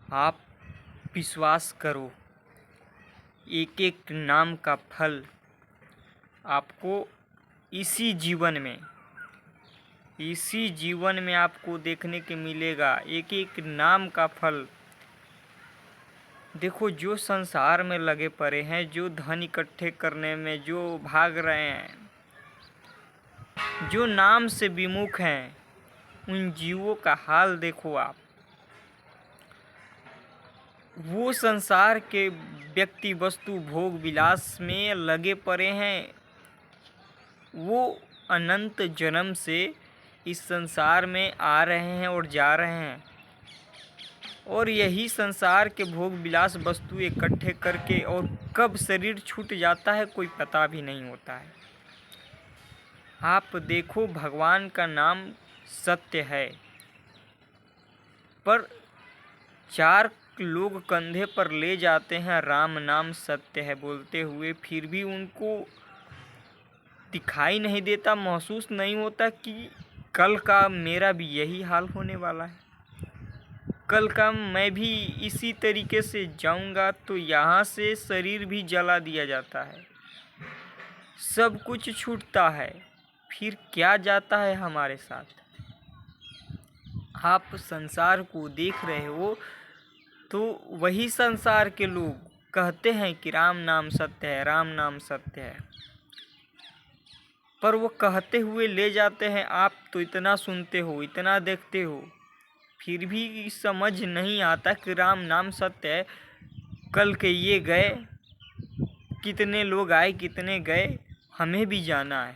आप विश्वास करो, एक एक नाम का फल आपको इसी जीवन में आपको देखने के मिलेगा। एक एक नाम का फल। देखो, जो संसार में लगे पड़े हैं, जो धन इकट्ठे करने में जो भाग रहे हैं, जो नाम से विमुख हैं, उन जीवों का हाल देखो आप। वो संसार के व्यक्ति वस्तु भोग विलास में लगे पड़े हैं। वो अनंत जन्म से इस संसार में आ रहे हैं और जा रहे हैं, और यही संसार के भोग विलास वस्तु इकट्ठे करके और कब शरीर छूट जाता है कोई पता भी नहीं होता है। आप देखो, भगवान का नाम सत्य है, पर 4 लोग कंधे पर ले जाते हैं राम नाम सत्य है बोलते हुए, फिर भी उनको दिखाई नहीं देता, महसूस नहीं होता कि कल का मेरा भी यही हाल होने वाला है। कल का मैं भी इसी तरीके से जाऊंगा तो यहाँ से शरीर भी जला दिया जाता है, सब कुछ छूटता है, फिर क्या जाता है हमारे साथ। आप संसार को देख रहे हो तो वही संसार के लोग कहते हैं कि राम नाम सत्य है, राम नाम सत्य है, पर वो कहते हुए ले जाते हैं। आप तो इतना सुनते हो, इतना देखते हो, फिर भी समझ नहीं आता कि राम नाम सत्य है। कल के ये गए, कितने लोग आए, कितने गए, हमें भी जाना है,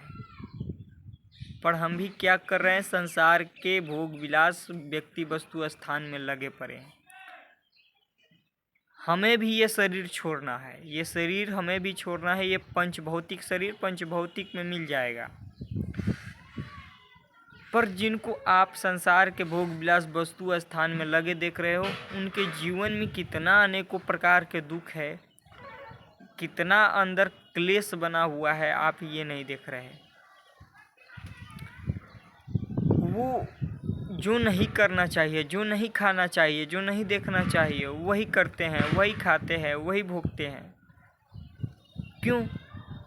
पर हम भी क्या कर रहे हैं, संसार के भोग विलास व्यक्ति वस्तु स्थान में लगे पड़े हैं। हमें भी ये शरीर छोड़ना है, ये शरीर हमें भी छोड़ना है। ये पंचभौतिक शरीर पंचभौतिक में मिल जाएगा, पर जिनको आप संसार के भोग विलास वस्तु स्थान में लगे देख रहे हो, उनके जीवन में कितना अनेकों प्रकार के दुख है, कितना अंदर क्लेश बना हुआ है, आप ये नहीं देख रहे हैं। वो जो नहीं करना चाहिए, जो नहीं खाना चाहिए, जो नहीं देखना चाहिए, वही करते हैं, वही खाते हैं, वही भोगते हैं। क्यों?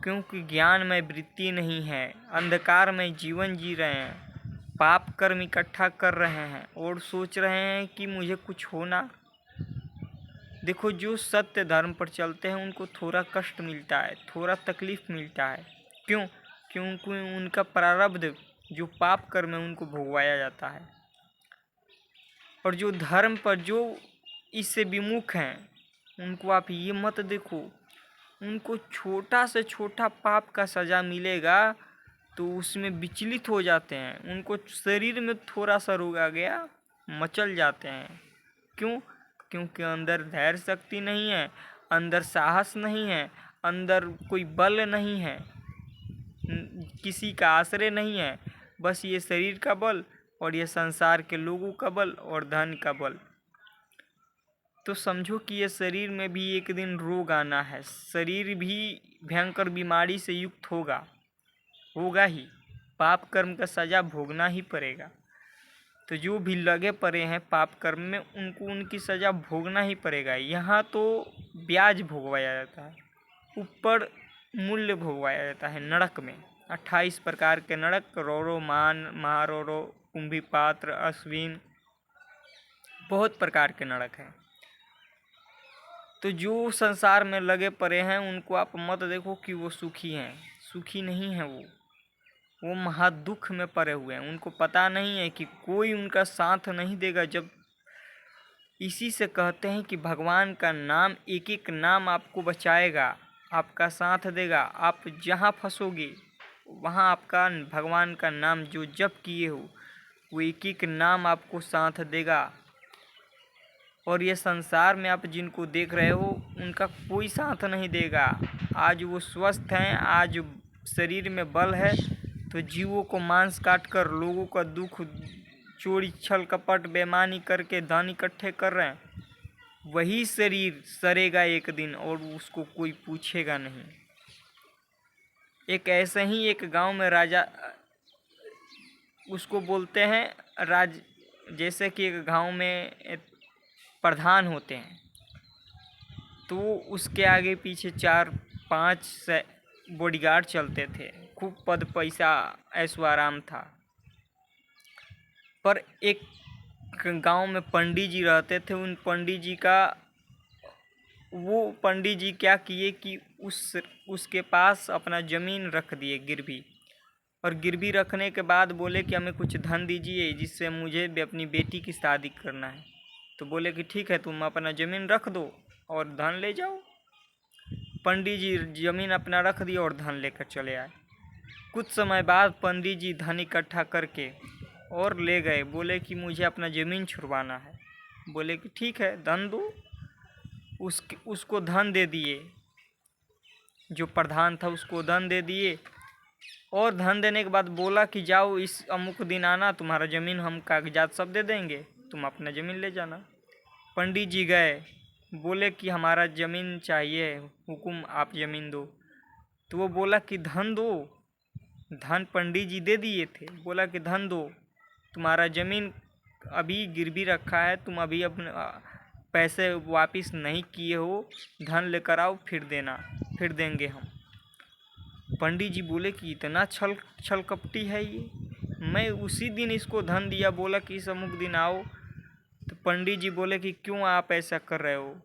क्योंकि ज्ञान में वृत्ति नहीं है, अंधकार में जीवन जी रहे हैं, पाप कर्म इकट्ठा कर रहे हैं और सोच रहे हैं कि मुझे कुछ होना। देखो, जो सत्य धर्म पर चलते हैं उनको थोड़ा कष्ट मिलता है, थोड़ा तकलीफ मिलता है। क्यों? क्योंकि उनका प्रारब्ध जो पाप कर्म है उनको भोगवाया जाता है, और जो धर्म पर जो इससे विमुख हैं उनको आप ये मत देखो, उनको छोटा से छोटा पाप का सज़ा मिलेगा तो उसमें विचलित हो जाते हैं, उनको शरीर में थोड़ा सा रोग आ गया मचल जाते हैं। क्यों? क्योंकि अंदर धैर्य शक्ति नहीं है, अंदर साहस नहीं है, अंदर कोई बल नहीं है, किसी का आश्रय नहीं है, बस ये शरीर का बल और ये संसार के लोगों का बल और धन का बल। तो समझो कि ये शरीर में भी एक दिन रोग आना है, शरीर भी भयंकर बीमारी से युक्त होगा ही, पाप कर्म का सज़ा भोगना ही पड़ेगा। तो जो भी लगे पड़े हैं पाप कर्म में, उनको उनकी सज़ा भोगना ही पड़ेगा। यहाँ तो ब्याज भोगवाया जाता है, ऊपर मूल्य भोगवाया जाता है नरक में। 28 प्रकार के नरक, रौरो मान, महारौरो, कुंभी पात्र, अश्विन, बहुत प्रकार के नरक हैं। तो जो संसार में लगे पड़े हैं उनको आप मत देखो कि वो सुखी हैं, सुखी नहीं हैं। वो महा दुख में पड़े हुए हैं, उनको पता नहीं है कि कोई उनका साथ नहीं देगा। जब इसी से कहते हैं कि भगवान का नाम, एक एक नाम आपको बचाएगा, आपका साथ देगा। आप जहाँ फंसोगे वहाँ आपका भगवान का नाम जो जप किए हो वो एक एक नाम आपको साथ देगा। और ये संसार में आप जिनको देख रहे हो उनका कोई साथ नहीं देगा। आज वो स्वस्थ हैं, आज शरीर में बल है, तो जीवों को मांस काट कर लोगों का दुख, चोरी छल कपट बेईमानी करके धन इकट्ठे कर रहे हैं। वही शरीर सड़ेगा एक दिन और उसको कोई पूछेगा नहीं। एक ऐसे ही एक गांव में राजा, उसको बोलते हैं जैसे कि एक गांव में प्रधान होते हैं, तो उसके आगे पीछे 4-5 बॉडीगार्ड चलते थे। खूब पद पैसा ऐशो आराम था। पर एक गांव में पंडित जी रहते थे। उन पंडित जी का वो पंडित जी क्या किए कि उसके पास अपना ज़मीन रख दिए गिरवी, और गिरवी रखने के बाद बोले कि हमें कुछ धन दीजिए जिससे मुझे भी अपनी बेटी की शादी करना है। तो बोले कि ठीक है, तुम अपना ज़मीन रख दो और धन ले जाओ। पंडित जी ज़मीन अपना रख दिए और धन लेकर चले आए। कुछ समय बाद पंडित जी धन इकट्ठा करके और ले गए। बोले कि मुझे अपना ज़मीन छुड़वाना है। बोले कि ठीक है, धन दो। उसको धन दे दिए। जो प्रधान था उसको धन दे दिए, और धन देने के बाद बोला कि जाओ इस अमुक दिन आना, तुम्हारा ज़मीन हम कागजात सब दे देंगे, तुम अपना ज़मीन ले जाना। पंडित जी गए, बोले कि हमारा ज़मीन चाहिए, हुकुम आप ज़मीन दो। तो वो बोला कि धन दो। धन पंडित जी दे दिए थे। बोला कि धन दो, तुम्हारा ज़मीन अभी गिरवी रखा है, तुम अभी अपने पैसे वापस नहीं किए हो, धन लेकर आओ फिर देना, फिर देंगे हम। पंडित जी बोले कि इतना छल कपटी है ये, मैं उसी दिन इसको धन दिया, बोला कि इस अमुक दिन आओ। तो पंडित जी बोले कि क्यों आप ऐसा कर रहे हो,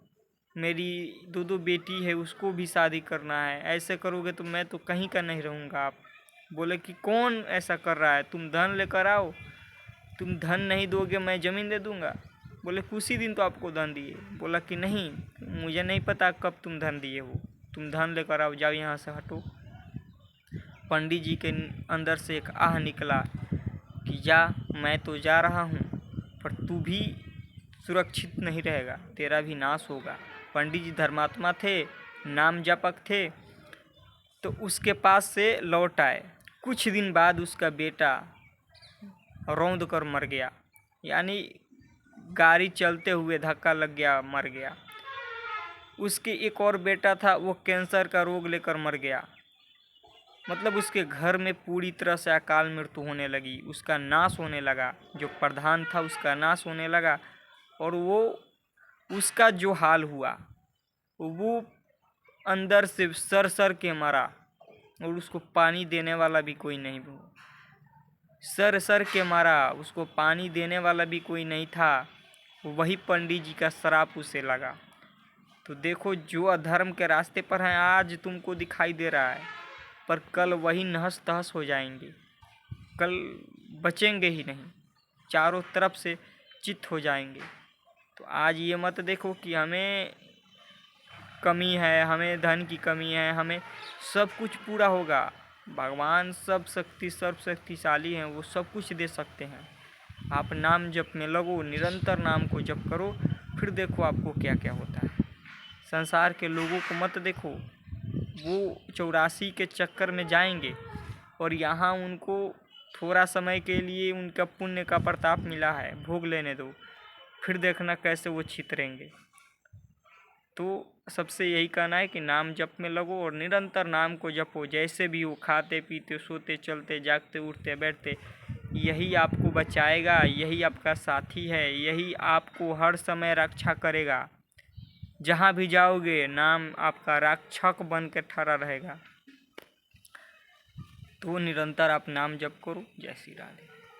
मेरी 2 बेटी है, उसको भी शादी करना है, ऐसे करोगे तो मैं तो कहीं का नहीं रहूँगा। आप बोले कि कौन ऐसा कर रहा है, तुम धन लेकर आओ, तुम धन नहीं दोगे मैं ज़मीन दे दूँगा। बोले कि उसी दिन तो आपको धन दिए। बोला कि नहीं, मुझे नहीं पता कब तुम धन दिए हो, तुम धन लेकर आओ, जाओ यहाँ से, हटो। पंडित जी के अंदर से एक आह निकला कि जा, मैं तो जा रहा हूँ, पर तू भी सुरक्षित नहीं रहेगा, तेरा भी नाश होगा। पंडित जी धर्मात्मा थे, नाम जपक थे, तो उसके पास से लौट आए। कुछ दिन बाद उसका बेटा रौंद कर मर गया, यानी गाड़ी चलते हुए धक्का लग गया, मर गया। उसके एक और बेटा था, वो कैंसर का रोग लेकर मर गया। मतलब उसके घर में पूरी तरह से अकाल मृत्यु होने लगी, उसका नाश होने लगा। जो प्रधान था उसका नाश होने लगा, और वो उसका जो हाल हुआ, वो अंदर से सर के मरा, और उसको पानी देने वाला भी कोई नहीं था। सर के मारा, उसको पानी देने वाला भी कोई नहीं था। वही पंडित जी का श्राप उसे लगा। तो देखो, जो अधर्म के रास्ते पर हैं आज तुमको दिखाई दे रहा है, पर कल वही नहस तहस हो जाएंगे, कल बचेंगे ही नहीं, चारों तरफ से चित हो जाएंगे। तो आज ये मत देखो कि हमें कमी है, हमें धन की कमी है, हमें सब कुछ पूरा होगा। भगवान सर्वशक्तिशाली हैं, वो सब कुछ दे सकते हैं। आप नाम जप में लगो, निरंतर नाम को जप करो, फिर देखो आपको क्या क्या होता है। संसार के लोगों को मत देखो, वो 84 के चक्कर में जाएंगे, और यहाँ उनको थोड़ा समय के लिए उनका पुण्य का प्रताप मिला है, भोग लेने दो, फिर देखना कैसे वो छितरेंगे। तो सबसे यही कहना है कि नाम जप में लगो और निरंतर नाम को जपो। जैसे भी हो, खाते पीते, सोते चलते, जागते उठते बैठते, यही आपको बचाएगा, यही आपका साथी है, यही आपको हर समय रक्षा करेगा। जहाँ भी जाओगे नाम आपका रक्षक बन के खड़ा रहेगा। तो निरंतर आप नाम जप करो। जय श्री राधे।